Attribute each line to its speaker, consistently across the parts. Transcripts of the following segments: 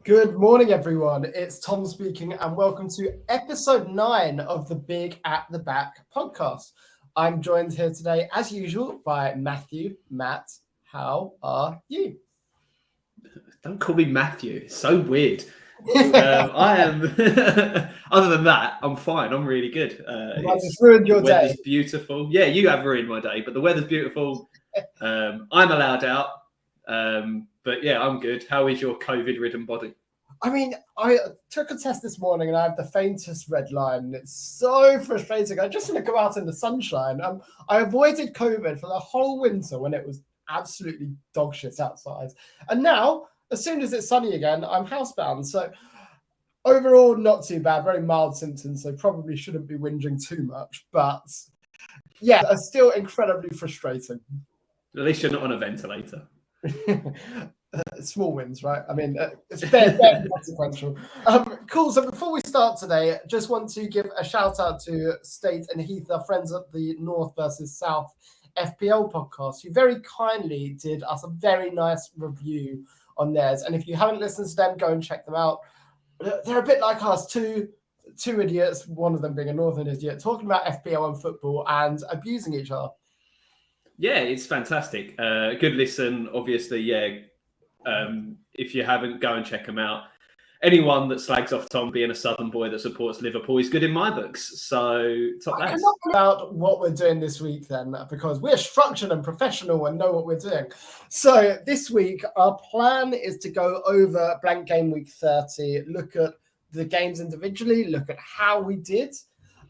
Speaker 1: Good morning, everyone. It's Tom speaking, and welcome to episode 9 of the Big at the Back podcast. I'm joined here today, as usual, by Matthew. Matt, how are you?
Speaker 2: Don't call me Matthew. It's so weird. I am. Other than that, I'm fine. I'm really good.
Speaker 1: I just ruined your
Speaker 2: the
Speaker 1: day.
Speaker 2: weather's beautiful. Yeah, you have ruined my day, but the weather's beautiful. I'm allowed out. But yeah, I'm good. How is your COVID-ridden body?
Speaker 1: I mean, I took a test this morning and I have the faintest red line. It's so frustrating. I just want to go out in the sunshine. I avoided COVID for the whole winter when it was absolutely dog shit outside. And now, as soon as it's sunny again, I'm housebound. So overall, not too bad. Very mild symptoms, so probably shouldn't be whinging too much. But yeah, it's still incredibly frustrating.
Speaker 2: At least you're not on a ventilator.
Speaker 1: Small wins, right? I mean, it's very consequential. Cool. So before we start today, just want to give a shout out to State and Heath, our friends at the North versus South FPL podcast, who very kindly did us a very nice review on theirs. And if you haven't listened to them, go and check them out. They're a bit like us, two idiots, one of them being a Northern idiot, talking about FPL and football and abusing each other.
Speaker 2: Yeah, it's fantastic. Good listen, obviously, yeah. If you haven't, go and check them out. Anyone that slags off Tom being a Southern boy that supports Liverpool is good in my books. So, top lads.
Speaker 1: About what we're doing this week then, because we're structured and professional and know what we're doing. So this week, our plan is to go over blank game week 30, look at the games individually, look at how we did.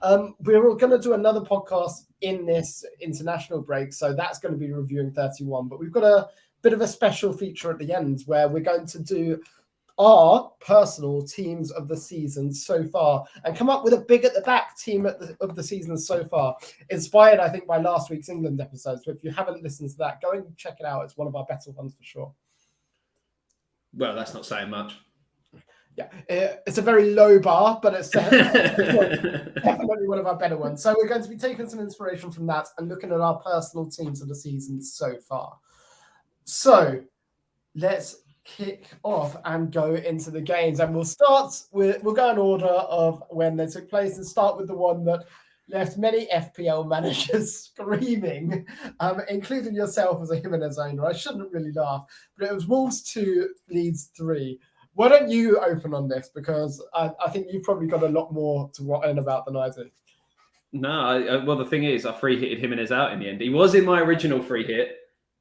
Speaker 1: We're going to do another podcast in this international break, so that's going to be reviewing 31, but we've got a bit of a special feature at the end where we're going to do our personal teams of the season so far and come up with a big at the back team of the season so far, inspired, I think, by last week's England episode. So if you haven't listened to that, go and check it out. It's one of our better ones for sure.
Speaker 2: Well, that's not saying much.
Speaker 1: Yeah, it's a very low bar, but it's definitely one of our better ones. So we're going to be taking some inspiration from that and looking at our personal teams of the season so far. So let's kick off and go into the games, and we'll go in order of when they took place and start with the one that left many FPL managers screaming, including yourself as a Jimenez owner. I shouldn't really laugh, but it was Wolves 2, Leeds 3. Why don't you open on this? Because I think you've probably got a lot more to write in about than I do.
Speaker 2: No, well, the thing is, I free hitted Jimenez out in the end. He was in my original free hit,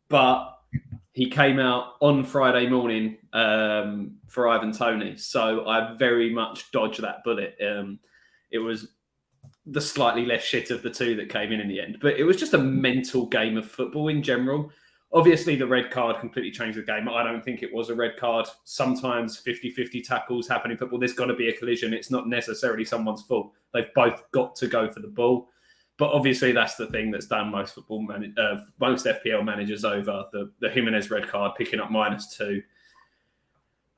Speaker 2: but he came out on Friday morning for Ivan Toney. So I very much dodged that bullet. It was the slightly less shit of the two that came in the end. But it was just a mental game of football in general. Obviously, the red card completely changed the game. I don't think it was a red card. Sometimes 50-50 tackles happen in football. There's got to be a collision. It's not necessarily someone's fault. They've both got to go for the ball. But obviously, that's the thing that's done most most FPL managers over, the Jimenez red card, picking up -2.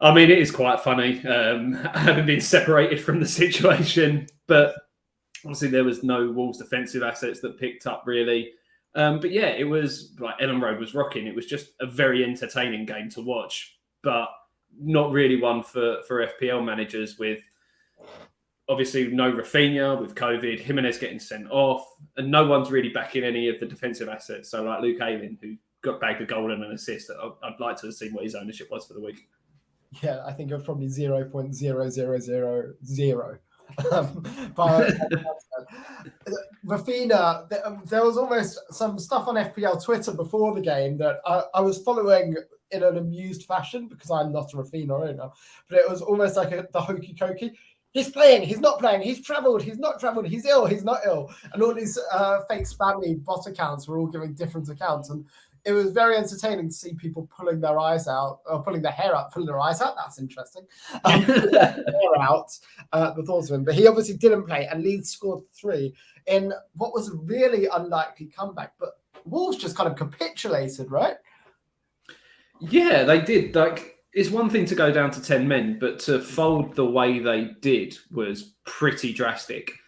Speaker 2: I mean, it is quite funny, having been separated from the situation. But obviously, there was no Wolves defensive assets that picked up, really. But yeah, it was like Ellen Road was rocking. It was just a very entertaining game to watch, but not really one for FPL managers with obviously no Raphinha with COVID, Jimenez getting sent off, and no one's really backing any of the defensive assets. So like Luke Ayling, who got bagged a goal and an assist, I'd like to have seen what his ownership was for the week.
Speaker 1: Yeah, I think it was probably 0.0000. But Raphinha, there was almost some stuff on FPL Twitter before the game that I was following in an amused fashion because I'm not a Raphinha owner, but it was almost like the hokey cokey. He's playing, he's not playing, he's travelled, he's not travelled, he's ill, he's not ill. And all these fake spammy bot accounts were all giving different accounts. And it was very entertaining to see people pulling their eyes out, or pulling their hair out, pulling their eyes out. That's interesting. Pulling their hair out, the thoughts of him. But he obviously didn't play, and Leeds scored 3 in what was a really unlikely comeback. But Wolves just kind of capitulated, right?
Speaker 2: Yeah, they did. Like, it's one thing to go down to 10 men, but to fold the way they did was pretty drastic.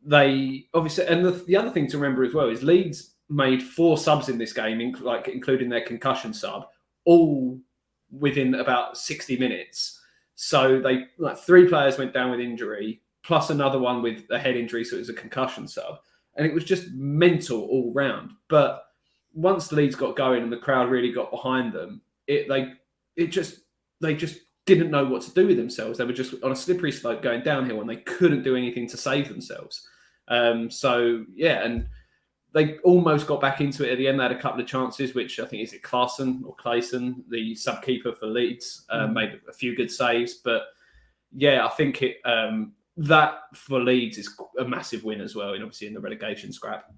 Speaker 2: They obviously, and the other thing to remember as well is Leeds made 4 subs in this game, including their concussion sub, all within about 60 minutes. So they like 3 players went down with injury, plus another one with a head injury, so it was a concussion sub, and it was just mental all round. But once Leeds got going and the crowd really got behind them, they just didn't know what to do with themselves. They were just on a slippery slope going downhill, and they couldn't do anything to save themselves. So yeah, and they almost got back into it at the end. They had a couple of chances, which I think is it Clayson, the sub-keeper for Leeds, made a few good saves. But yeah, I think that for Leeds is a massive win as well, and obviously in the relegation scrap.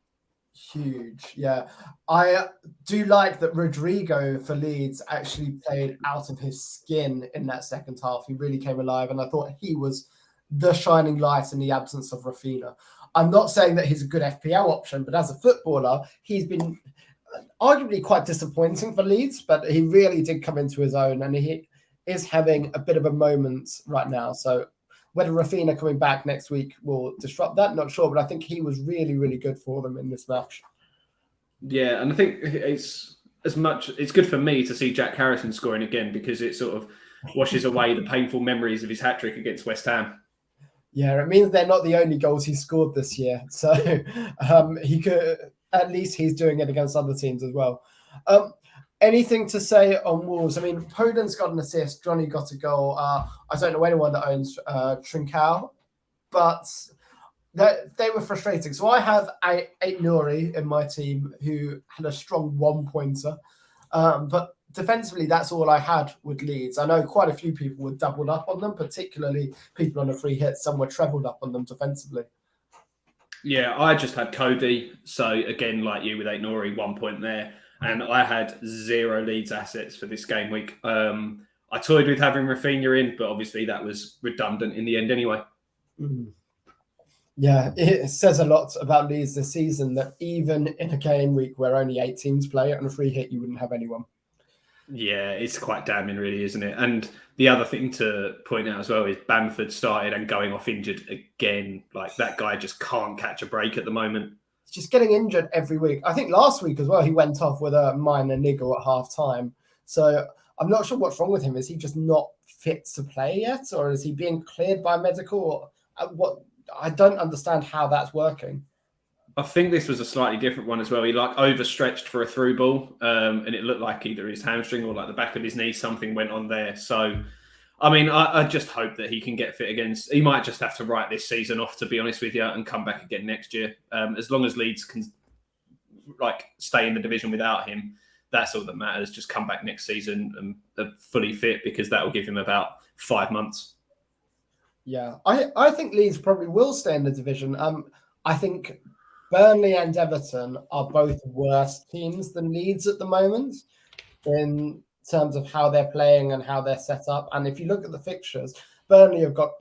Speaker 1: Huge, yeah. I do like that Rodrigo for Leeds actually played out of his skin in that second half. He really came alive, and I thought he was the shining light in the absence of Raphinha. I'm not saying that he's a good FPL option, but as a footballer, he's been arguably quite disappointing for Leeds, but he really did come into his own, and he is having a bit of a moment right now. So whether Raphinha coming back next week will disrupt that, not sure, but I think he was really, really good for them in this match.
Speaker 2: Yeah, and I think it's good for me to see Jack Harrison scoring again, because it sort of washes away the painful memories of his hat-trick against West Ham.
Speaker 1: Yeah, it means they're not the only goals he scored this year. So he could, at least he's doing it against other teams as well. Anything to say on Wolves? I mean, Podence got an assist. Johnny got a goal. I don't know anyone that owns Trincao, but they were frustrating. So I have Ait Nouri in my team who had a strong 1-pointer. But defensively, that's all I had with Leeds. I know quite a few people were doubled up on them, particularly people on a free hit. Some were trebled up on them defensively. Yeah,
Speaker 2: I just had Cody. So again, like you with Ait Nouri, 1 point there. And I had 0 Leeds assets for this game week. I toyed with having Raphinha in, but obviously that was redundant in the end anyway.
Speaker 1: Yeah, it says a lot about Leeds this season that even in a game week where only 8 teams play, on a free hit, you wouldn't have anyone.
Speaker 2: Yeah, it's quite damning, really, isn't it? And the other thing to point out as well is Bamford started and going off injured again. Like, that guy just can't catch a break at the moment.
Speaker 1: He's just getting injured every week. I think last week as well, he went off with a minor niggle at half time. So I'm not sure what's wrong with him. Is he just not fit to play yet? Or is he being cleared by medical? Or what? I don't understand how that's working.
Speaker 2: I think this was a slightly different one as well. He overstretched for a through ball, and it looked like either his hamstring or the back of his knee, something went on there. So, I mean, I just hope that he can get fit against. He might just have to write this season off, to be honest with you, and come back again next year. As long as Leeds can stay in the division without him, that's all that matters. Just come back next season and fully fit, because that will give him about 5 months.
Speaker 1: Yeah, I think Leeds probably will stay in the division. I think Burnley and Everton are both worse teams than Leeds at the moment in terms of how they're playing and how they're set up. And if you look at the fixtures, Burnley have got,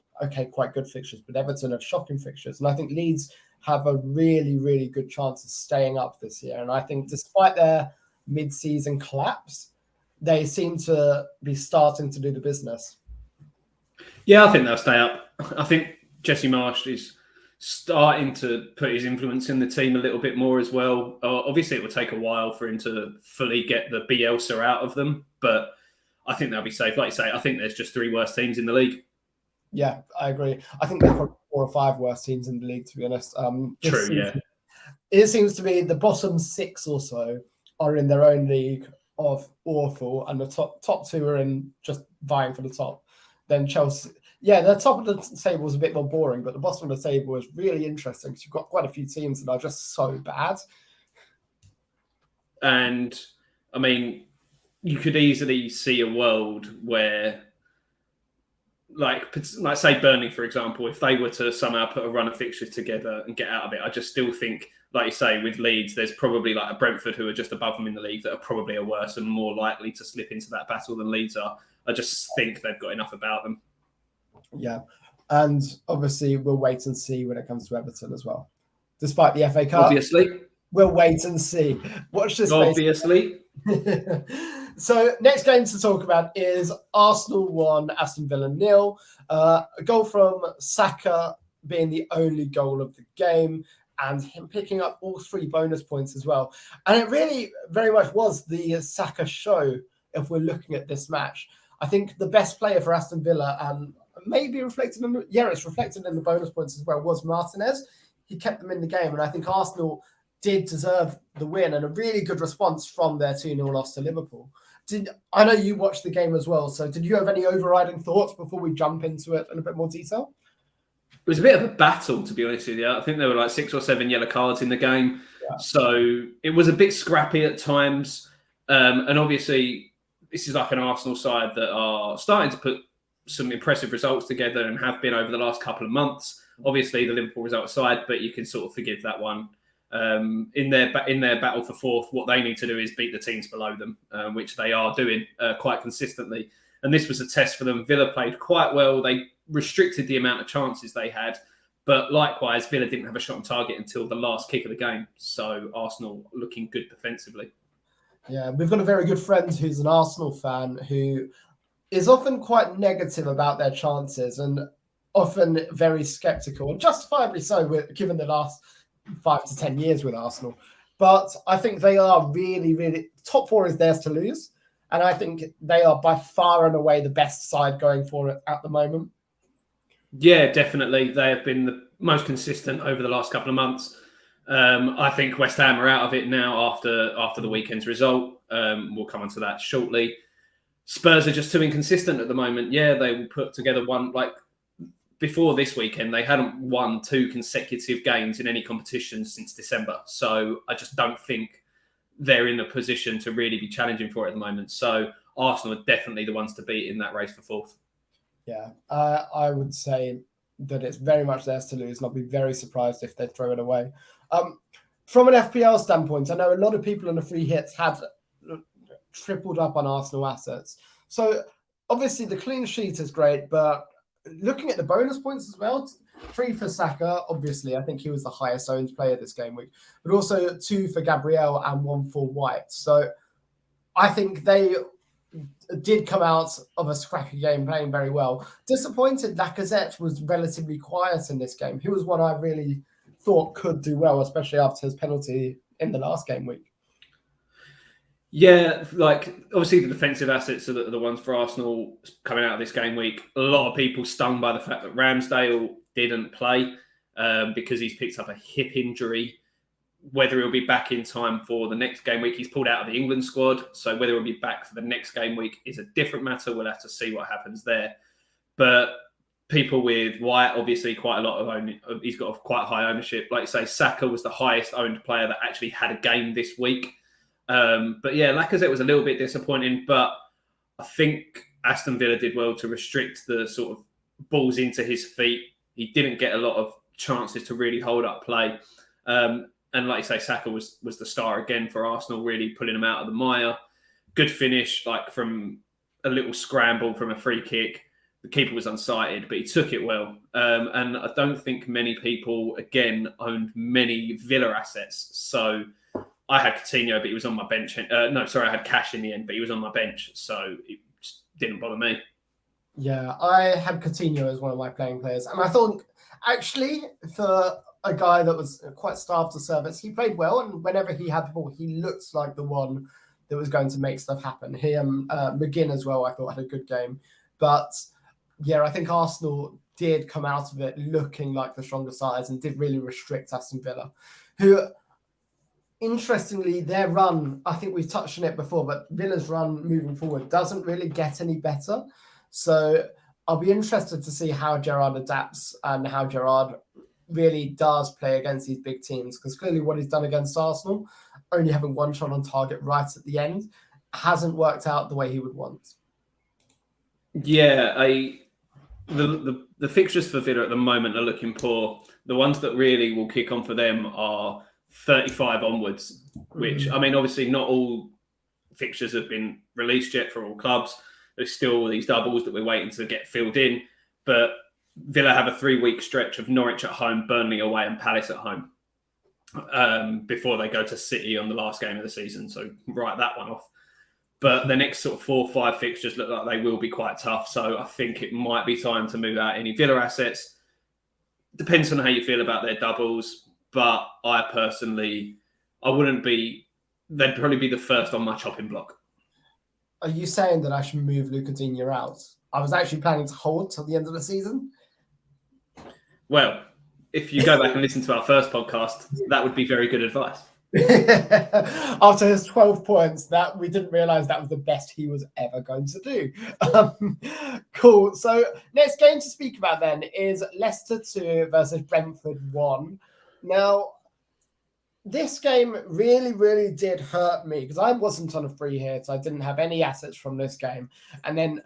Speaker 1: quite good fixtures, but Everton have shocking fixtures. And I think Leeds have a really, really good chance of staying up this year. And I think despite their mid-season collapse, they seem to be starting to do the business.
Speaker 2: Yeah, I think they'll stay up. I think Jesse Marsh is starting to put his influence in the team a little bit more as well. Obviously, it will take a while for him to fully get the Bielsa out of them, but I think they'll be safe. Like you say, I think there's just 3 worst teams in the league.
Speaker 1: Yeah, I agree. I think there's probably 4 or 5 worst teams in the league, to be honest.
Speaker 2: True, yeah.
Speaker 1: It seems to be the bottom 6 or so are in their own league of awful, and the top 2 are in just vying for the top. Then Chelsea, the top of the table is a bit more boring, but the bottom of the table is really interesting because you've got quite a few teams that are just so bad.
Speaker 2: And, I mean, you could easily see a world where, like say Burnley, for example, if they were to somehow put a run of fixtures together and get out of it, I just still think, like you say, with Leeds, there's probably a Brentford who are just above them in the league that are probably worse and more likely to slip into that battle than Leeds are. I just think they've got enough about them.
Speaker 1: Yeah. And obviously, we'll wait and see when it comes to Everton as well. Despite the FA Cup.
Speaker 2: Obviously.
Speaker 1: We'll wait and see. Watch this space.
Speaker 2: Obviously.
Speaker 1: So, next game to talk about is Arsenal 1, Aston Villa 0. A goal from Saka being the only goal of the game, and him picking up all 3 bonus points as well. And it really very much was the Saka show if we're looking at this match. I think the best player for Aston Villa, and maybe reflected in it's reflected in the bonus points as well, was Martinez. He kept them in the game, and I think Arsenal did deserve the win and a really good response from their 2-0 loss to Liverpool. I know you watched the game as well, so did you have any overriding thoughts before we jump into it in a bit more detail?
Speaker 2: It was a bit of a battle, to be honest with you. I think there were like 6 or 7 yellow cards in the game. Yeah. So it was a bit scrappy at times. And obviously, this is like an Arsenal side that are starting to put some impressive results together and have been over the last couple of months. Obviously, the Liverpool result aside, but you can sort of forgive that one. In their battle for fourth, what they need to do is beat the teams below them, which they are doing quite consistently. And this was a test for them. Villa played quite well. They restricted the amount of chances they had. But likewise, Villa didn't have a shot on target until the last kick of the game. So Arsenal looking good defensively.
Speaker 1: Yeah, we've got a very good friend who's an Arsenal fan who is often quite negative about their chances and often very sceptical, and justifiably so, given the last 5 to 10 years with Arsenal. But I think they are really, really... Top 4 is theirs to lose. And I think they are by far and away the best side going for it at the moment.
Speaker 2: Yeah, definitely. They have been the most consistent over the last couple of months. I think West Ham are out of it now after the weekend's result. We'll come on to that shortly. Spurs are just too inconsistent at the moment. Yeah, they will put together one... Before this weekend, they hadn't won 2 consecutive games in any competition since December. So I just don't think they're in a position to really be challenging for it at the moment. So Arsenal are definitely the ones to beat in that race for fourth.
Speaker 1: Yeah, I would say that it's very much theirs to lose, and I'll be very surprised if they throw it away. From an FPL standpoint, I know a lot of people in the free hits had tripled up on Arsenal assets. So obviously the clean sheet is great, but looking at the bonus points as well, 3 for Saka, obviously, I think he was the highest owned player this game week, but also 2 for Gabriel and 1 for White. So I think they did come out of a scrappy game playing very well. Disappointed Lacazette was relatively quiet in this game. He was one I really thought could do well, especially after his penalty in the last game week.
Speaker 2: Yeah, obviously the defensive assets are the ones for Arsenal coming out of this game week. A lot of people stung by the fact that Ramsdale didn't play because he's picked up a hip injury. Whether he'll be back in time for the next game week, he's pulled out of the England squad. So whether he'll be back for the next game week is a different matter. We'll have to see what happens there. But people with White, obviously quite a lot of he's got quite high ownership. Like you say, Saka was the highest owned player that actually had a game this week. But yeah, Lacazette was a little bit disappointing, but I think Aston Villa did well to restrict the sort of balls into his feet. He didn't get a lot of chances to really hold up play. And like you say, Saka was the star again for Arsenal, really pulling him out of the mire. Good finish, from a little scramble from a free kick. The keeper was unsighted, but he took it well. And I don't think many people, again, owned many Villa assets. So I had Coutinho, but he was on my bench. I had Cash in the end, but he was on my bench. So it just didn't bother me.
Speaker 1: Yeah, I had Coutinho as one of my playing players. And I thought, actually, for a guy that was quite starved of service, he played well. And whenever he had the ball, he looked like the one that was going to make stuff happen. McGinn as well, I thought had a good game. But yeah, I think Arsenal did come out of it looking like the stronger sides and did really restrict Aston Villa, who... Interestingly, their run, I think we've touched on it before, but Villa's run moving forward doesn't really get any better. So I'll be interested to see how Gerrard adapts and how Gerrard really does play against these big teams, because clearly what he's done against Arsenal, only having 1 shot on target right at the end, hasn't worked out the way he would want.
Speaker 2: Yeah, the fixtures for Villa at the moment are looking poor. The ones that really will kick on for them are 35 onwards, which, I mean, obviously not all fixtures have been released yet for all clubs. There's still these doubles that we're waiting to get filled in. But Villa have a 3-week stretch of Norwich at home, Burnley away and Palace at home before they go to City on the last game of the season. So write that one off. But the next sort of 4 or 5 fixtures look like they will be quite tough. So I think it might be time to move out any Villa assets. Depends on how you feel about their doubles. But I they'd probably be the first on my chopping block.
Speaker 1: Are you saying that I should move Luca Digne out? I was actually planning to hold till the end of the season.
Speaker 2: Well, if you go back and listen to our first podcast, that would be very good advice.
Speaker 1: After his 12 points, that we didn't realise that was the best he was ever going to do. Cool. So next game to speak about then is Leicester 2 versus Brentford 1. Now, this game really, really did hurt me because I wasn't on a free hit. I didn't have any assets from this game. And then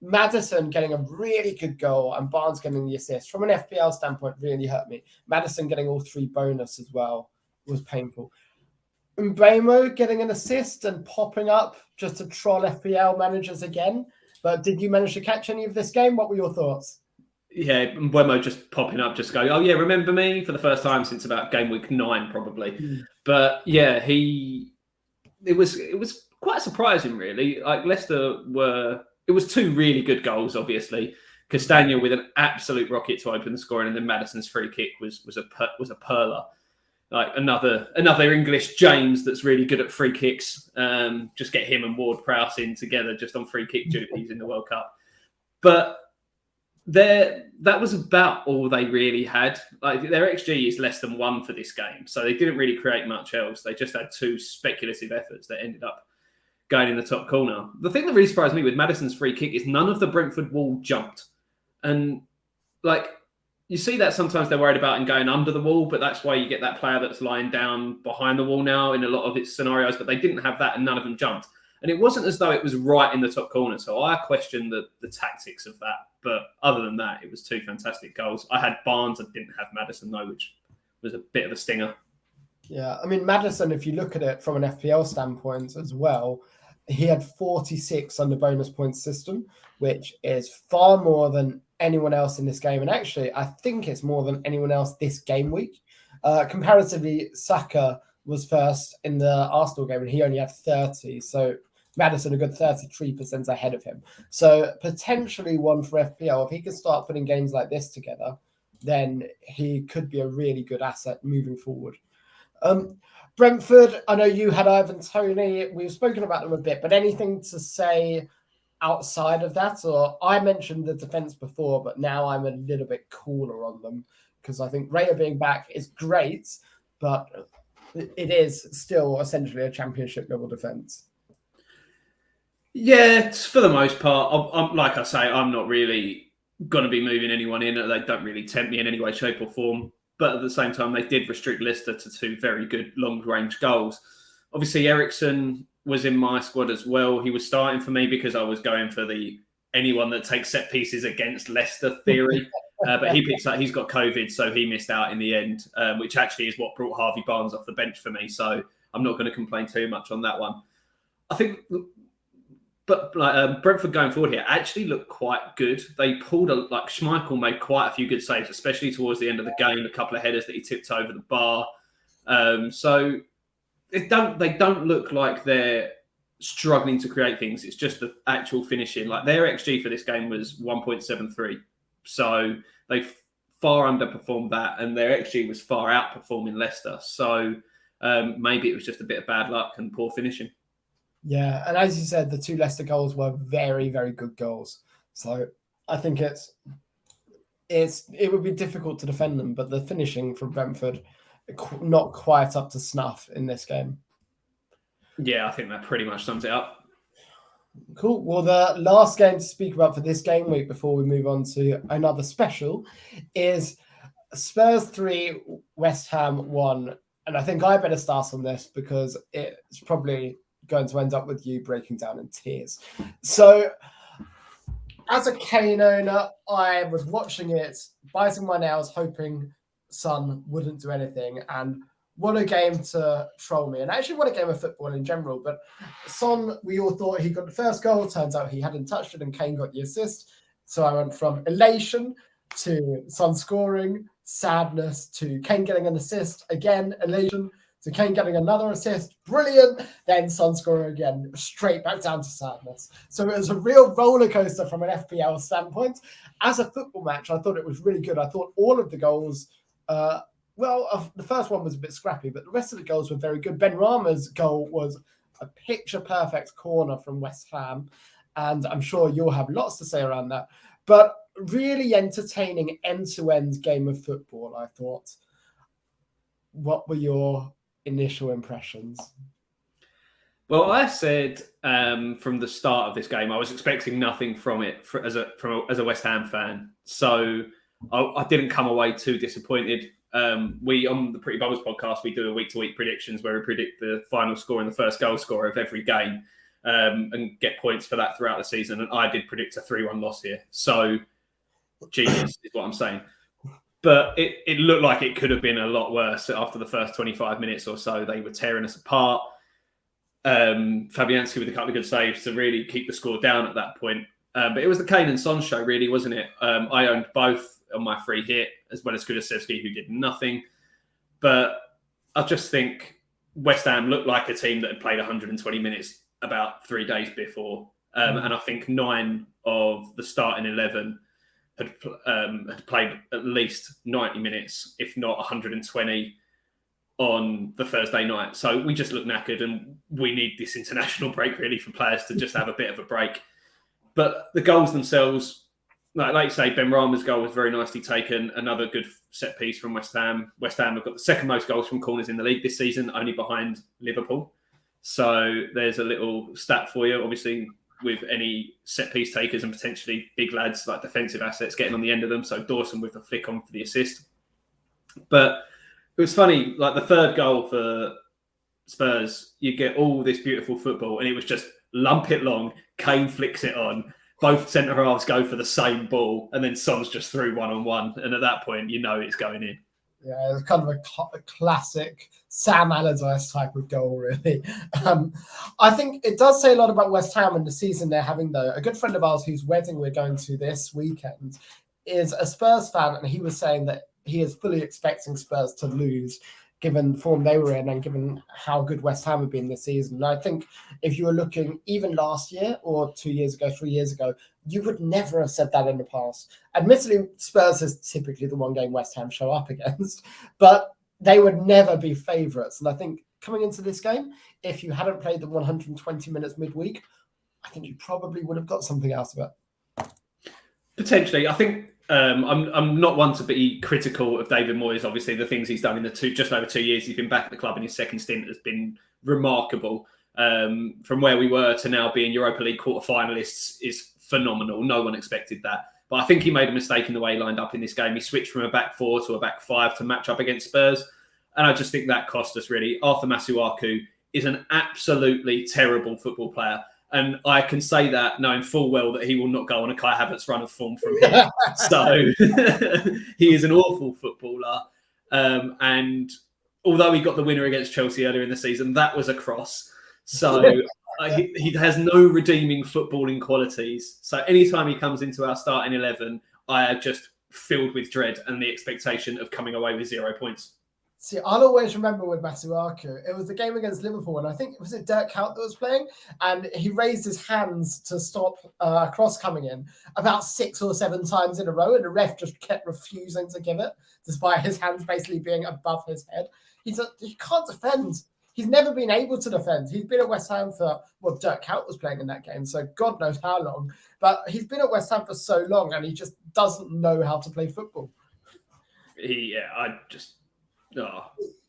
Speaker 1: Maddison getting a really good goal and Barnes getting the assist from an FPL standpoint really hurt me. Maddison getting all 3 bonus as well was painful. Mbeumo getting an assist and popping up just to troll FPL managers again. But did you manage to catch any of this game? What were your thoughts?
Speaker 2: Yeah, Mbeumo just popping up, just going, oh yeah, remember me, for the first time since about game week 9 probably. But yeah, it was quite surprising really. Like Leicester it was 2 really good goals, obviously. Castagna with an absolute rocket to open the scoring, and then Maddison's free kick was a perler. Like another English James that's really good at free kicks. Just get him and Ward-Prowse in together just on free kick duties in the World Cup. But that was about all they really had. Like their XG is less than 1 for this game, so they didn't really create much else. They just had 2 speculative efforts that ended up going in the top corner. The thing that really surprised me with Maddison's free kick is none of the Brentford wall jumped, and like. You see that sometimes they're worried about him going under the wall, but that's why you get that player that's lying down behind the wall now in a lot of its scenarios, but they didn't have that and none of them jumped. And it wasn't as though it was right in the top corner, so I questioned the tactics of that. But other than that, it was 2 fantastic goals. I had Barnes, I didn't have Maddison though, which was a bit of a stinger.
Speaker 1: Yeah, I mean, Maddison, if you look at it from an FPL standpoint as well, he had 46 on the bonus points system, which is far more than anyone else in this game. And actually, I think it's more than anyone else this game week. Comparatively, Saka was first in the Arsenal game and he only had 30. So Maddison a good 33% ahead of him. So potentially one for FPL. If he can start putting games like this together, then he could be a really good asset moving forward. Brentford, I know you had Ivan Toney. We've spoken about them a bit, but anything to say outside of that? Or I mentioned the defense before, but now I'm a little bit cooler on them because I think Raya being back is great, but it is still essentially a championship level defense.
Speaker 2: Yeah, for the most part, I'm like I say, I'm not really going to be moving anyone in. They don't really tempt me in any way, shape or form. But at the same time, they did restrict Leicester to 2 very good long-range goals. Obviously, Ericsson was in my squad as well. He was starting for me because I was going for the anyone that takes set pieces against Leicester theory. But he picks up, he's got COVID, so he missed out in the end, which actually is what brought Harvey Barnes off the bench for me. So I'm not going to complain too much on that one. I think... But Brentford going forward here actually looked quite good. They pulled Schmeichel made quite a few good saves, especially towards the end of the game. A couple of headers that he tipped over the bar. So they don't look like they're struggling to create things. It's just the actual finishing. Like their XG for this game was 1.73. So they far underperformed that, and their XG was far outperforming Leicester. So maybe it was just a bit of bad luck and poor finishing.
Speaker 1: Yeah, and as you said, the 2 Leicester goals were very, very good goals. So I think it would be difficult to defend them, but the finishing from Brentford not quite up to snuff in this game.
Speaker 2: Yeah, I think that pretty much sums it up.
Speaker 1: Cool. Well, the last game to speak about for this game week before we move on to another special is Spurs 3, West Ham 1. And I think I better start on this because it's probably going to end up with you breaking down in tears. So as a Kane owner, I was watching it, biting my nails, hoping Son wouldn't do anything. And what a game to troll me. And actually what a game of football in general. But Son, we all thought he got the first goal. Turns out he hadn't touched it and Kane got the assist. So I went from elation to Son scoring, sadness to Kane getting an assist, again, elation, to Kane getting another assist, brilliant, then Son scoring again, straight back down to sadness. So it was a real roller coaster from an FPL standpoint. As a football match, I thought it was really good. I thought all of the goals, the first one was a bit scrappy, but the rest of the goals were very good. Ben Rama's goal was a picture-perfect corner from West Ham, and I'm sure you'll have lots to say around that. But really entertaining end-to-end game of football, I thought. What were your initial impressions?
Speaker 2: Well, I said from the start of this game, I was expecting nothing from it as a West Ham fan. So I didn't come away too disappointed. We, on the Pretty Bubbles podcast, we do a week-to-week predictions where we predict the final score and the first goal scorer of every game and get points for that throughout the season. And I did predict a 3-1 loss here. So genius is what I'm saying. But it looked like it could have been a lot worse after the first 25 minutes or so. They were tearing us apart. Fabianski with a couple of good saves to really keep the score down at that point. But it was the Kane and Son show, really, wasn't it? I owned both on my free hit, as well as Kulusevski, who did nothing. But I just think West Ham looked like a team that had played 120 minutes about 3 days before. And I think 9 of the starting 11 had played at least 90 minutes, if not 120 on the Thursday night. So we just look knackered, and we need this international break really for players to just have a bit of a break. But the goals themselves, like you say, Ben Rama's goal was very nicely taken. Another good set piece from West Ham. West Ham have got the second most goals from corners in the league this season, only behind Liverpool. So there's a little stat for you. Obviously, with any set piece takers and potentially big lads like defensive assets getting on the end of them. So Dawson with the flick on for the assist. But it was funny, like the third goal for Spurs, you get all this beautiful football, and it was just lump it long, Kane flicks it on, both centre-halves go for the same ball, and then Son's just through one-on-one, and at that point, you know it's going in.
Speaker 1: Yeah, it's kind of a classic Sam Allardyce type of goal, really. I think it does say a lot about West Ham and the season they're having, though. A good friend of ours whose wedding we're going to this weekend is a Spurs fan, and he was saying that he is fully expecting Spurs to lose, given the form they were in and given how good West Ham have been this season. And I think if you were looking even last year or 2 years ago, 3 years ago, you would never have said that in the past. Admittedly, Spurs is typically the one game West Ham show up against, but they would never be favourites. And I think coming into this game, if you hadn't played the 120 minutes midweek, I think you probably would have got something out of it.
Speaker 2: Potentially. I think I'm not one to be critical of David Moyes. Obviously, the things he's done in the just over 2 years he's been back at the club in his second stint has been remarkable. From where we were to now being Europa League quarter-finalists is phenomenal. No one expected that. But I think he made a mistake in the way he lined up in this game. He switched from a back 4 to a back 5 to match up against Spurs. And I just think that cost us, really. Arthur Masuaku is an absolutely terrible football player. And I can say that knowing full well that he will not go on a Kai Havertz run of form from here. So he is an awful footballer. And although he got the winner against Chelsea earlier in the season, that was a cross. So he has no redeeming footballing qualities. So anytime he comes into our starting 11, I am just filled with dread and the expectation of coming away with 0 points.
Speaker 1: See, I'll always remember with Masuaku, it was the game against Liverpool, and I think, was it Dirk Kuyt that was playing? And he raised his hands to stop a cross coming in about 6 or 7 times in a row, and the ref just kept refusing to give it, despite his hands basically being above his head. He can't defend. He's never been able to defend. He's been at West Ham for, well, Dirk Kuyt was playing in that game, so God knows how long. But he's been at West Ham for so long, and he just doesn't know how to play football. I'm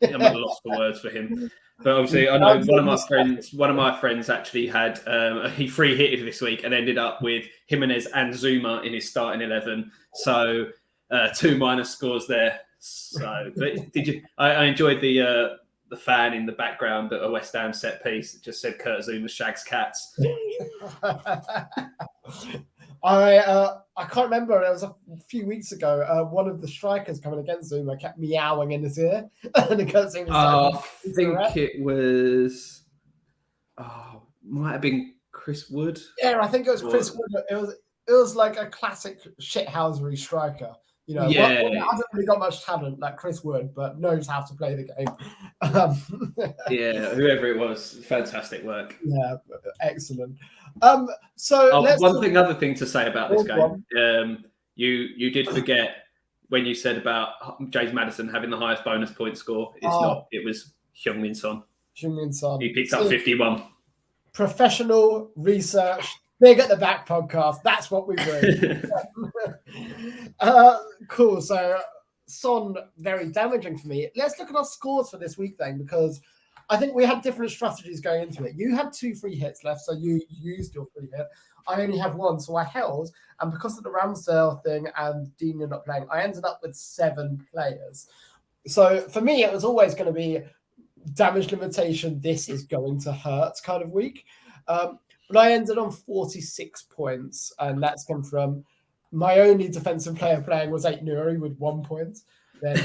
Speaker 1: at a loss for words for him. But obviously, I know one of my friends actually had he free hitted this week and ended up with Jimenez and Zuma in his starting 11. So 2 minus scores there. So, but I enjoyed the fan in the background at a West Ham set piece. It just said Kurt Zuma shags cats. I can't remember. It was a few weeks ago. One of the strikers coming against Zuma kept meowing in his ear. And
Speaker 2: I think it was. Might have been Chris Wood.
Speaker 1: Yeah, I think it was Chris Wood. It was like a classic shithousery striker. You know,
Speaker 2: yeah,
Speaker 1: one hasn't really got much talent like Chris Wood, but knows how to play the game.
Speaker 2: Yeah, whoever it was, fantastic work.
Speaker 1: Yeah, excellent.
Speaker 2: Other thing to say about this game. You did forget when you said about James Maddison having the highest bonus point score. It's not. It was Heung-min Son.
Speaker 1: Heung-min Son.
Speaker 2: He picked up 51.
Speaker 1: professional research, big at the back podcast. That's what we bring. Cool. So Son, very damaging for me. Let's look at our scores for this week then, because I think we had different strategies going into it. You had 2 free hits left, so you used your free hit. I only have 1, so I held. And because of the Ramsdale thing and Dean not playing, I ended up with 7 players. So for me, it was always going to be damage limitation. This is going to hurt kind of week. But I ended on 46 points, and that's come from my only defensive player playing was 8 Nuri with 1 point. Then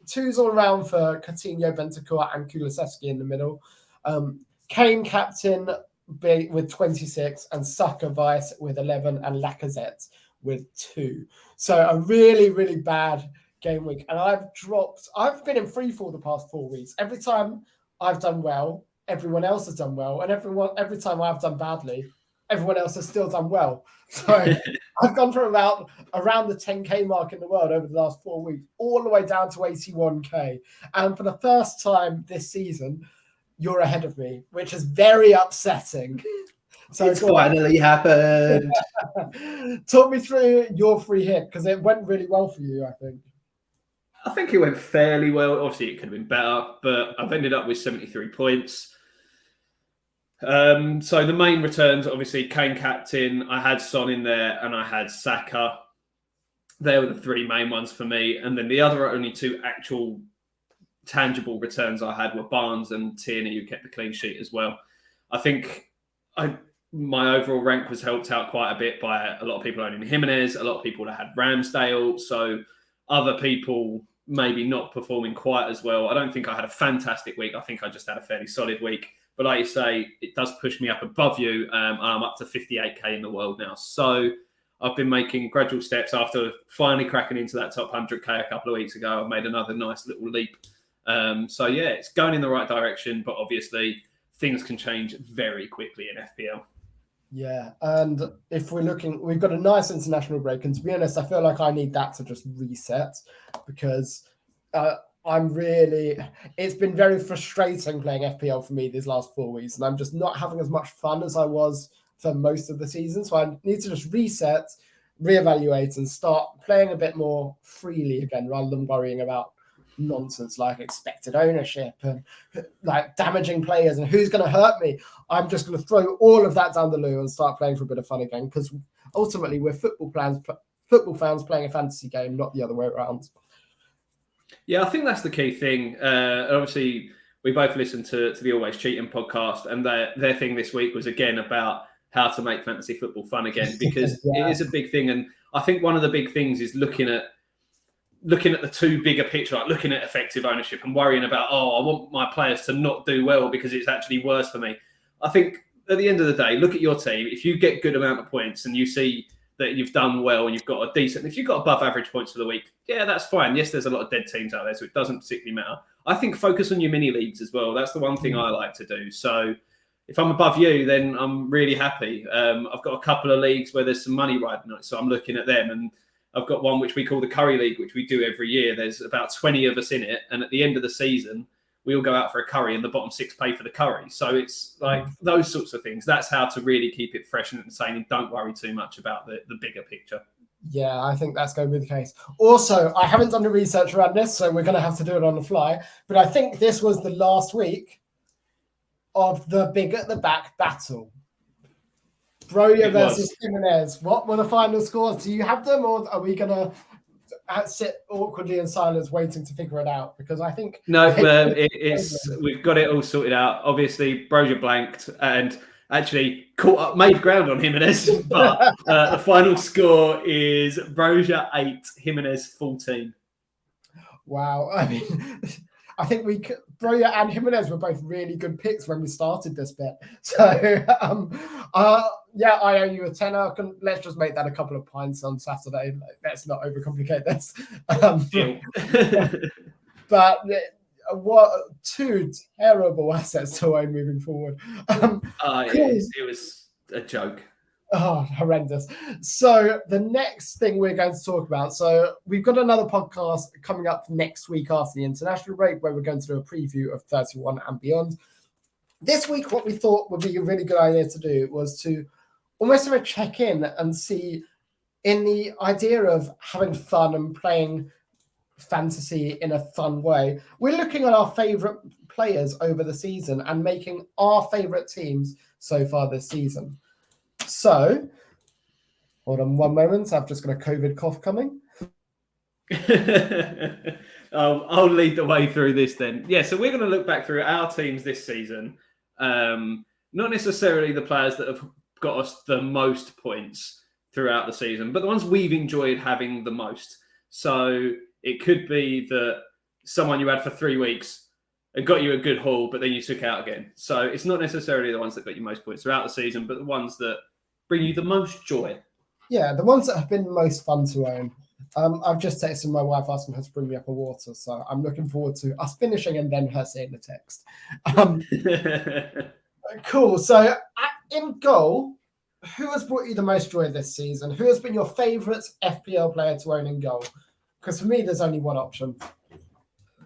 Speaker 1: 2s all around for Coutinho, Bentancur, and Kulusevski in the middle. Kane captain with 26, and Saka vice with 11, and Lacazette with 2. So a really, really bad game week. And I've been in free fall the past 4 weeks. Every time I've done well, everyone else has done well. And every time I've done badly, everyone else has still done well. So I've gone from around the 10K mark in the world over the last 4 weeks, all the way down to 81K. And for the first time this season, you're ahead of me, which is very upsetting. So
Speaker 2: it's finally happened.
Speaker 1: Talk me through your free hit, because it went really well for you, I think.
Speaker 2: I think it went fairly well. Obviously, it could have been better, but I've ended up with 73 points. So the main returns, obviously, Kane captain, I had Son in there, and I had Saka. They were the 3 main ones for me. And then the other only 2 actual tangible returns I had were Barnes and Tierney, who kept the clean sheet as well. I think my overall rank was helped out quite a bit by a lot of people owning Jimenez, a lot of people that had Ramsdale. So other people maybe not performing quite as well. I don't think I had a fantastic week. I think I just had a fairly solid week. But like you say, it does push me up above you. I'm up to 58K in the world now. So I've been making gradual steps after finally cracking into that top 100K a couple of weeks ago. I've made another nice little leap. So yeah, it's going in the right direction. But obviously, things can change very quickly in FPL.
Speaker 1: Yeah, and if we're looking, we've got a nice international break. And to be honest, I feel like I need that to just reset, because it's been very frustrating playing FPL for me these last 4 weeks, and I'm just not having as much fun as I was for most of the season. So I need to just reset, reevaluate, and start playing a bit more freely again, rather than worrying about nonsense like expected ownership and like damaging players and who's going to hurt me. I'm just going to throw all of that down the loo and start playing for a bit of fun again, because ultimately we're football fans playing a fantasy game, not the other way around.
Speaker 2: Yeah, I think that's the key thing. Obviously, we both listened to the Always Cheating podcast, and their thing this week was again about how to make fantasy football fun again, because It is a big thing. And I think one of the big things is looking at the 2 bigger picture, like looking at effective ownership and worrying about, I want my players to not do well because it's actually worse for me. I think at the end of the day, look at your team. If you get good amount of points and you see that you've done well and you've got if you've got above average points for the week, yeah, that's fine. Yes, there's a lot of dead teams out there, so it doesn't particularly matter. I think focus on your mini leagues as well. That's the one thing I like to do. So if I'm above you, then I'm really happy. I've got a couple of leagues where there's some money riding on it, so I'm looking at them. And I've got one which we call the Curry League, which we do every year. There's about 20 of us in it. And at the end of the season, we all go out for a curry and the bottom 6 pay for the curry. So it's like those sorts of things. That's how to really keep it fresh and entertaining. Don't worry too much about the bigger picture.
Speaker 1: Yeah, I think that's going to be the case. Also, I haven't done the research around this, so we're going to have to do it on the fly. But I think this was the last week of the big at the back battle. Broja versus Jimenez. What were the final scores? Do you have them, or are we going to sit awkwardly in silence waiting to figure it out? Because I think...
Speaker 2: No, we've got it all sorted out. Obviously, Broja blanked and actually caught up, made ground on Jimenez. But the final score is Broja 8, Jimenez 14.
Speaker 1: Wow. I mean... I think Broja and Jimenez were both really good picks when we started this bit. So, yeah, I owe you a tenner. Let's just make that a couple of pints on Saturday. Let's not overcomplicate this. But what 2 terrible assets to own moving forward.
Speaker 2: It was a joke.
Speaker 1: Oh, horrendous. So the next thing we're going to talk about, so we've got another podcast coming up next week after the international break, where we're going to do a preview of 31 and beyond. This week, what we thought would be a really good idea to do was to almost have a check-in and see, in the idea of having fun and playing fantasy in a fun way, we're looking at our favourite players over the season and making our favourite teams so far this season. So, hold on one moment. I've just got a COVID cough coming.
Speaker 2: I'll lead the way through this then. Yeah, so we're going to look back through our teams this season. Not necessarily the players that have got us the most points throughout the season, but the ones we've enjoyed having the most. So it could be that someone you had for 3 weeks and got you a good haul, but then you took out again. So it's not necessarily the ones that got you most points throughout the season, but the ones that bring you the most joy.
Speaker 1: Yeah, the ones that have been most fun to own. I've just texted my wife asking her to bring me up a water, so I'm looking forward to us finishing and then her seeing the text. Cool. So in goal, who has brought you the most joy this season? Who has been your favourite FPL player to own in goal? Because for me, there's only one option.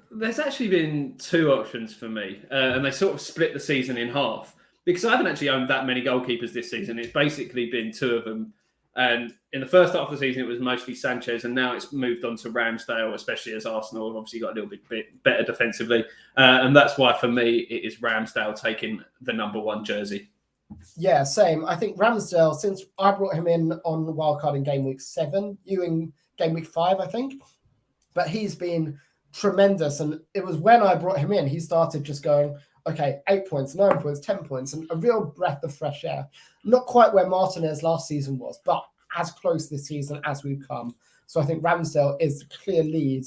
Speaker 2: There's actually been 2 options for me, and they sort of split the season in half because I haven't actually owned that many goalkeepers this season. It's basically been 2 of them. And in the first half of the season, it was mostly Sanchez, and now it's moved on to Ramsdale, especially as Arsenal have obviously got a little bit better defensively. And that's why, for me, it is Ramsdale taking the number 1 jersey.
Speaker 1: Yeah, same. I think Ramsdale, since I brought him in on wildcard in game week 7, you in game week 5, I think. But he's been tremendous. And it was when I brought him in, he started just going, okay, 8 points, 9 points, 10 points, and a real breath of fresh air. Not quite where Martinez last season was, but as close this season as we've come. So I think Ramsdale is the clear lead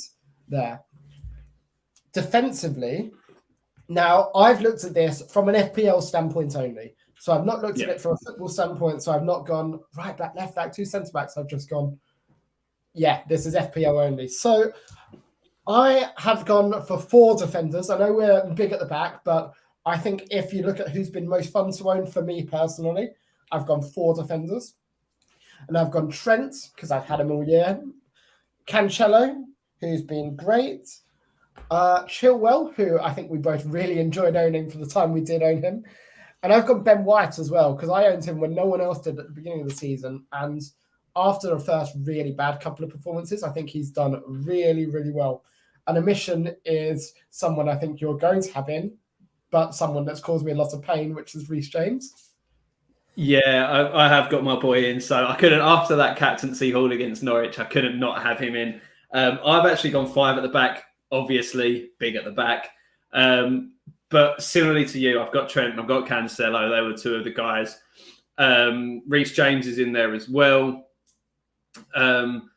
Speaker 1: there. Defensively, now I've looked at this from an FPL standpoint only. So I've not looked at it from a football standpoint. So I've not gone right back, left back, 2 centre backs. I've just gone, yeah, this is FPL only. So I have gone for 4 defenders. I know we're big at the back, but I think if you look at who's been most fun to own for me personally, I've gone 4 defenders. And I've gone Trent, because I've had him all year. Cancelo, who's been great. Chilwell, who I think we both really enjoyed owning for the time we did own him. And I've got Ben White as well, because I owned him when no one else did at the beginning of the season. And after the first really bad couple of performances, I think he's done really, really well. And Omission is someone I think you're going to have in, but someone that's caused me a lot of pain, which is Reece James.
Speaker 2: Yeah, I have got my boy in. So I couldn't, after that captaincy haul against Norwich, I couldn't not have him in. I've actually gone 5 at the back, obviously, big at the back. But similarly to you, I've got Trent and I've got Cancelo. They were 2 of the guys. Reece James is in there as well. I'm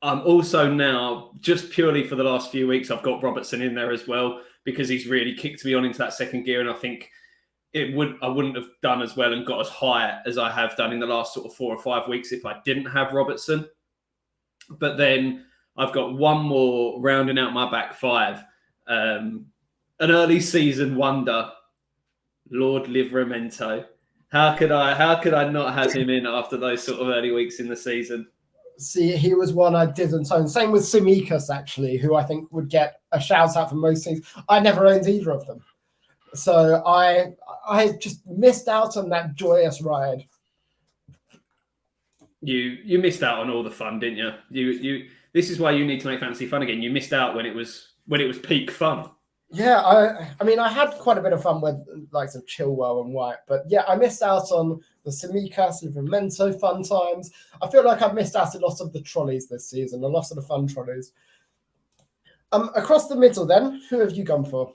Speaker 2: also now, just purely for the last few weeks, I've got Robertson in there as well because he's really kicked me on into that second gear. And I think I wouldn't have done as well and got as high as I have done in the last sort of 4 or 5 weeks if I didn't have Robertson. But then I've got one more rounding out my back 5. An early season wonder, Lord Livramento. How could I not have him in after those sort of early weeks in the season?
Speaker 1: See, he was one I didn't own. Same with Tsimikas, actually, who I think would get a shout out for most things. I never owned either of them. So I just missed out on that joyous ride.
Speaker 2: You missed out on all the fun, didn't you? You this is why you need to make fantasy fun again. You missed out when it was peak fun.
Speaker 1: Yeah, I mean, I had quite a bit of fun with likes of Chilwell and White, but yeah, I missed out on the Tsimikas and Livramento fun times. I feel like I've missed out a lot of the trolleys this season, a lot of the fun trolleys. Across the middle then, who have you gone for?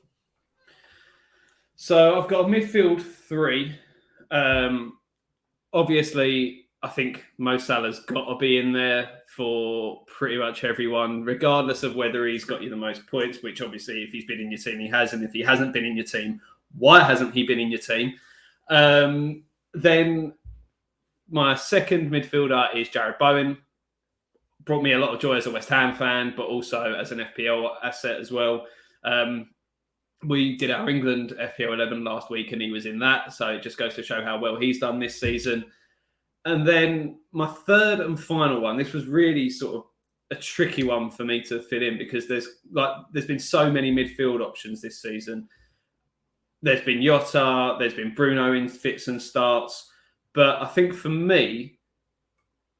Speaker 2: So I've got a midfield 3. Obviously, I think Mo Salah's got to be in there for pretty much everyone, regardless of whether he's got you the most points, which obviously if he's been in your team, he has. And if he hasn't been in your team, why hasn't he been in your team? Then my second midfielder is Jared Bowen. Brought me a lot of joy as a West Ham fan, but also as an FPL asset as well. We did our England FPL 11 last week and he was in that. So it just goes to show how well he's done this season. And then my third and final one, this was really sort of a tricky one for me to fit in because there's been so many midfield options this season. there's been Jota, there's been Bruno in fits and starts. But I think for me,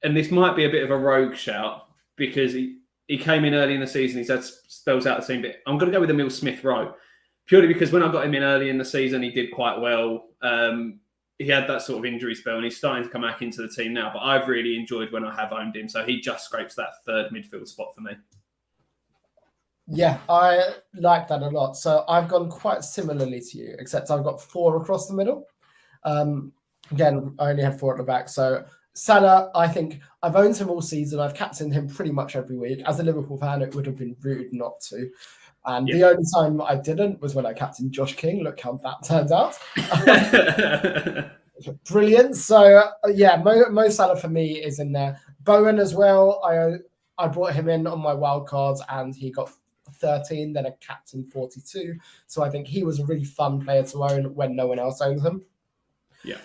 Speaker 2: and this might be a bit of a rogue shout, because he came in early in the season, he's had spells out the team, but I'm going to go with Emil Smith-Rowe, purely because when I got him in early in the season, he did quite well. He had that sort of injury spell, and he's starting to come back into the team now, but I've really enjoyed when I have owned him, so he just scrapes that third midfield spot for me.
Speaker 1: Yeah, I like that a lot. So I've gone quite similarly to you, except I've got 4 across the middle. Again, I only had 4 at the back. So Salah, I think I've owned him all season. I've captained him pretty much every week. As a Liverpool fan, it would have been rude not to. And the only time I didn't was when I captained Josh King. Look how that turned out. Brilliant. So, Mo Salah for me is in there. Bowen as well. I brought him in on my wild cards and he got 13, then a captain 42. So I think he was a really fun player to own when no one else owns him.
Speaker 2: Yeah.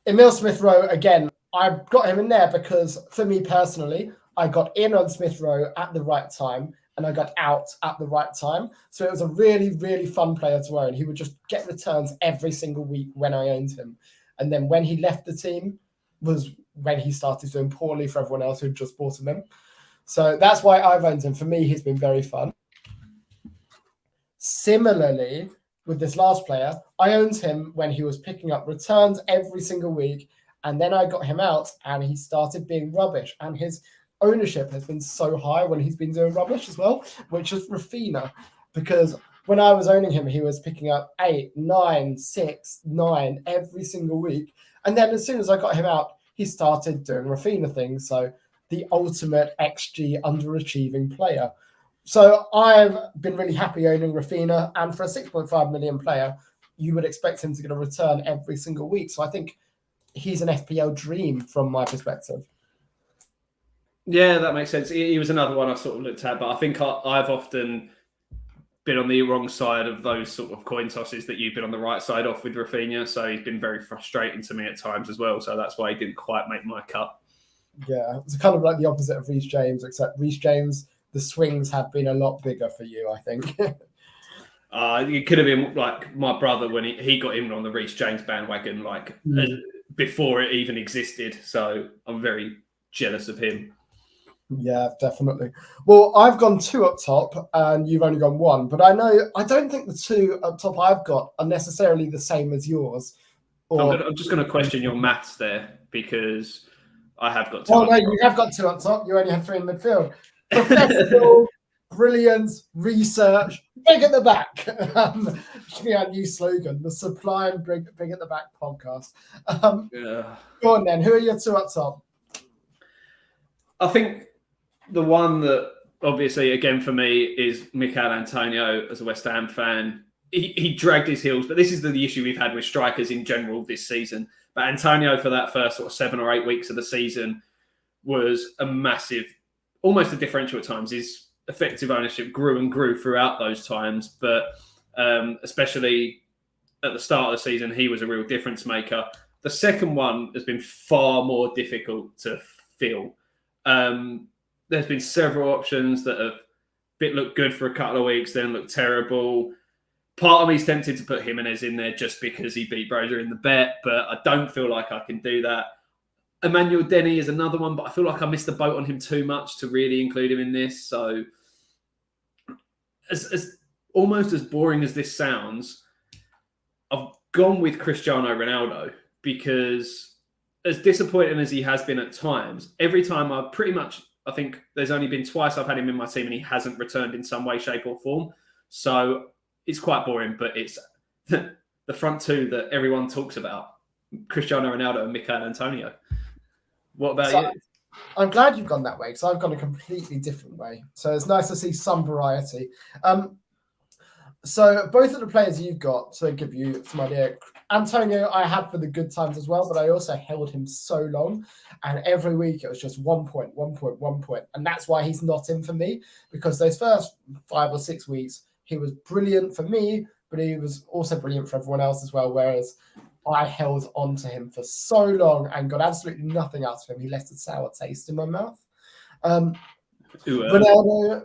Speaker 1: Emil Smith-Rowe, again, I've got him in there because for me personally, I got in on Smith-Rowe at the right time and I got out at the right time. So it was a really, really fun player to own. He would just get returns every single week when I owned him. And then when he left the team was when he started doing poorly for everyone else who'd just bought him in. So that's why I've owned him. For me, he's been very fun. Similarly, with this last player, I owned him when he was picking up returns every single week. And then I got him out and he started being rubbish. And his ownership has been so high when he's been doing rubbish as well, which is Raphinha. Because when I was owning him, he was picking up 8, 9, 6, 9 every single week. And then as soon as I got him out, he started doing Raphinha things. So the ultimate XG underachieving player. So I've been really happy owning Raphinha, and for a 6.5 million player, you would expect him to get a return every single week. So I think he's an FPL dream from my perspective.
Speaker 2: Yeah, that makes sense. He was another one I sort of looked at, but I think I've often been on the wrong side of those sort of coin tosses that you've been on the right side of with Raphinha. So he's been very frustrating to me at times as well. So that's why he didn't quite make my cut.
Speaker 1: Yeah, it's kind of like the opposite of Reece James, except Reece James, the swings have been a lot bigger for you, I think.
Speaker 2: It could have been like my brother when he got in on the Reece James bandwagon, before it even existed. So I'm very jealous of him.
Speaker 1: Yeah, definitely. Well, I've gone 2 up top and you've only gone 1, but I don't think the 2 up top I've got are necessarily the same as yours.
Speaker 2: I'm just going to question your maths there because I have got 2
Speaker 1: up top. You have got 2 up top. You only have 3 in midfield. Professional, brilliance, research, big at the back. Should be our new slogan, the Sublime Big at the Back podcast. Go on then. Who are your 2 up top?
Speaker 2: I think the one that obviously, again, for me is Mikel Antonio as a West Ham fan. He dragged his heels, but this is the issue we've had with strikers in general this season. But Antonio, for that first sort of 7 or 8 weeks of the season, was a massive, almost a differential at times. His effective ownership grew and grew throughout those times, but especially at the start of the season, he was a real difference maker. The second one has been far more difficult to fill. There's been several options that have looked good for a couple of weeks, then looked terrible. Part of me's tempted to put Jimenez in there just because he beat Broder in the bet, but I don't feel like I can do that. Emmanuel Denny is another one, but I feel like I missed the boat on him too much to really include him in this. So as almost as boring as this sounds, I've gone with Cristiano Ronaldo because as disappointing as he has been at times, every time I think there's only been twice I've had him in my team and he hasn't returned in some way, shape or form. So it's quite boring, but it's the front 2 that everyone talks about, Cristiano Ronaldo and Mikel Antonio. What about you?
Speaker 1: I'm glad you've gone that way because I've gone a completely different way. So it's nice to see some variety. So both of the players you've got, to give you some idea, Antonio I had for the good times as well, but I also held him so long. And every week it was just 1 point, 1 point, 1 point. And that's why he's not in for me, because those first 5 or 6 weeks, he was brilliant for me, but he was also brilliant for everyone else as well. Whereas I held on to him for so long and got absolutely nothing out of him. He left a sour taste in my mouth. Ronaldo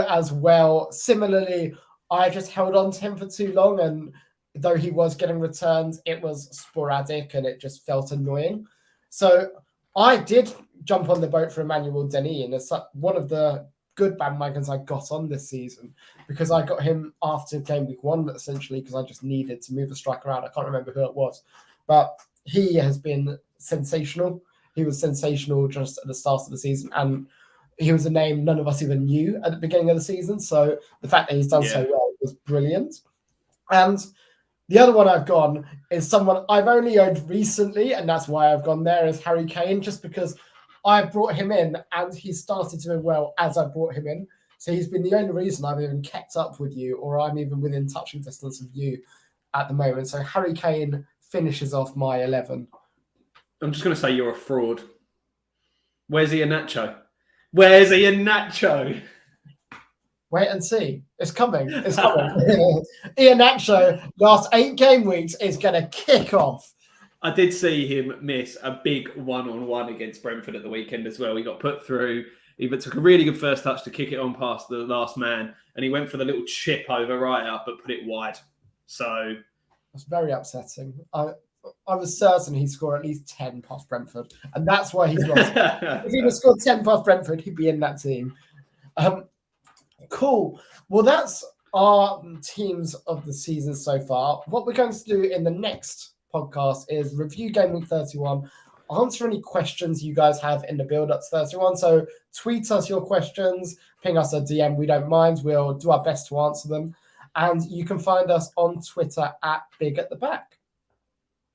Speaker 1: as well. Similarly, I just held on to him for too long, and though he was getting returns, it was sporadic and it just felt annoying. So I did jump on the boat for Emmanuel Denis, and it's one of the good bandwagons I got on this season because I got him after game week 1, essentially, because I just needed to move a striker out. I can't remember who it was, but he has been sensational. He was sensational just at the start of the season, and he was a name none of us even knew at the beginning of the season. So the fact that he's done so well was brilliant. And the other one I've gone is someone I've only owned recently, and that's why I've gone there, is Harry Kane, just because I brought him in and he started to do well as I brought him in. So he's been the only reason I've even kept up with you, or I'm even within touching distance of you at the moment. So Harry Kane finishes off my 11.
Speaker 2: I'm just going to say you're a fraud. Where's Iheanacho? Where's Iheanacho?
Speaker 1: Wait and see. It's coming. It's coming. Iheanacho, last 8 game weeks, is going to kick off.
Speaker 2: I did see him miss a big one-on-one against Brentford at the weekend as well. He got put through. He took a really good first touch to kick it on past the last man, and he went for the little chip over right up, but put it wide. So
Speaker 1: it's very upsetting. I was certain he'd score at least 10 past Brentford, and that's why he's lost. If he'd have scored 10 past Brentford, he'd be in that team. Cool. Well, that's our teams of the season so far. What we're going to do in the next podcast is review game week 31, answer any questions you guys have in the build-up to 31. So tweet us your questions, ping us a DM. We don't mind. We'll do our best to answer them. And you can find us on Twitter at Big at the Back.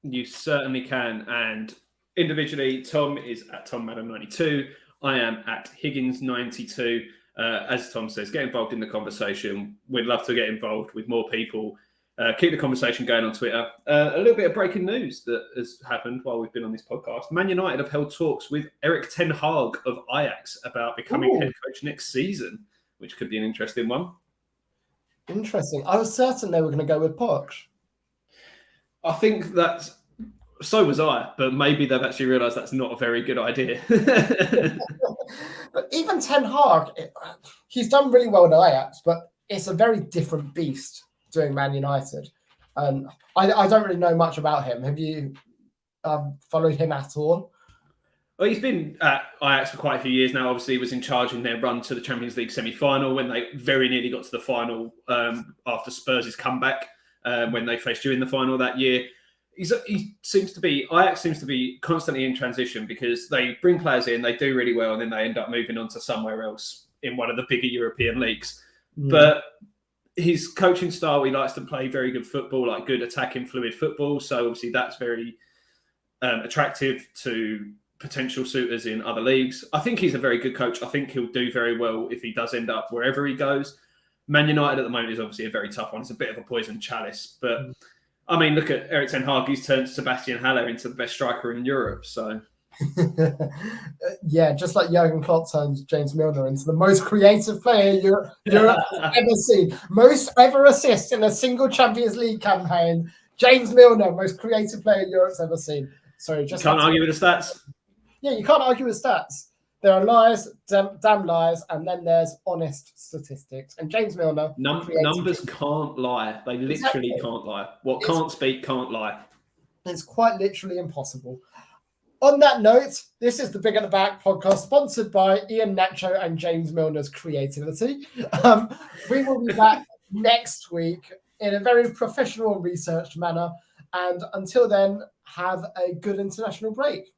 Speaker 2: You certainly can. And individually, Tom is at TomMadam92. I am at Higgins92. As Tom says, get involved in the conversation. We'd love to get involved with more people. Keep the conversation going on Twitter. A little bit of breaking news that has happened while we've been on this podcast. Man United have held talks with Erik ten Hag of Ajax about becoming head coach next season, which could be an interesting one.
Speaker 1: Interesting. I was certain they were going to go with Poch.
Speaker 2: I think that's... So was I, but maybe they've actually realised that's not a very good idea.
Speaker 1: But even Ten Hag, he's done really well at Ajax, but it's a very different beast doing Man United. And I don't really know much about him. Have you followed him at all?
Speaker 2: Well, he's been at Ajax for quite a few years now. Obviously, he was in charge in their run to the Champions League semi-final when they very nearly got to the final after Spurs' comeback when they faced you in the final that year. Ajax seems to be constantly in transition because they bring players in, they do really well, and then they end up moving on to somewhere else in one of the bigger European leagues. But his coaching style, he likes to play very good football, like good attacking, fluid football. So obviously that's very attractive to potential suitors in other leagues. I think he's a very good coach. I think he'll do very well if he does end up wherever he goes. Man United at the moment is obviously a very tough one. It's a bit of a poison chalice, but I mean, look at Erik ten Hag. He's turned Sebastian Haller into the best striker in Europe. So,
Speaker 1: yeah, just like Jurgen Klopp turned James Milner into the most creative player Europe ever seen. Most ever assists in a single Champions League campaign. James Milner, most creative player Europe's ever seen. Sorry, just
Speaker 2: can't argue with the stats.
Speaker 1: Yeah, you can't argue with stats. There are lies, damn lies, and then there's honest statistics. And James Milner...
Speaker 2: Numbers can't lie. They literally can't lie. What can't speak can't lie.
Speaker 1: It's quite literally impossible. On that note, this is the Big at the Back podcast, sponsored by Iheanacho and James Milner's creativity. We will be back next week in a very professional and researched manner. And until then, have a good international break.